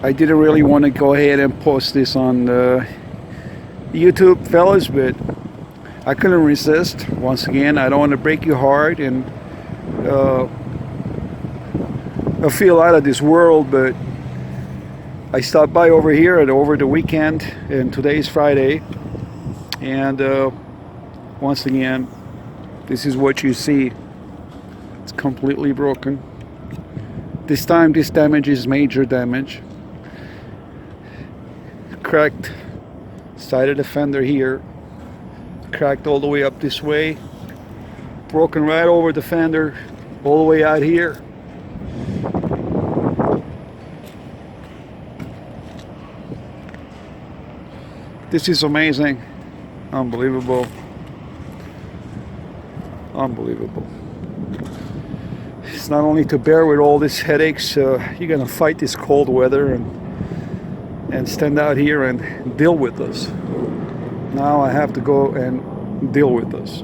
I didn't really want to go ahead and post this on YouTube, fellas, but I couldn't resist. Once again, I don't want to break your heart, and I feel out of this world, but I stopped by over here over the weekend, and today is Friday, and once again, this is what you see. It's completely broken. This time, this damage is major damage. Cracked side of the fender here, cracked all the way up this way, broken right over the fender, all the way out here. This is amazing. Unbelievable. Unbelievable. It's not only to bear with all these headaches, you're gonna fight this cold weather and stand out here and deal with this. Now I have to go and deal with this.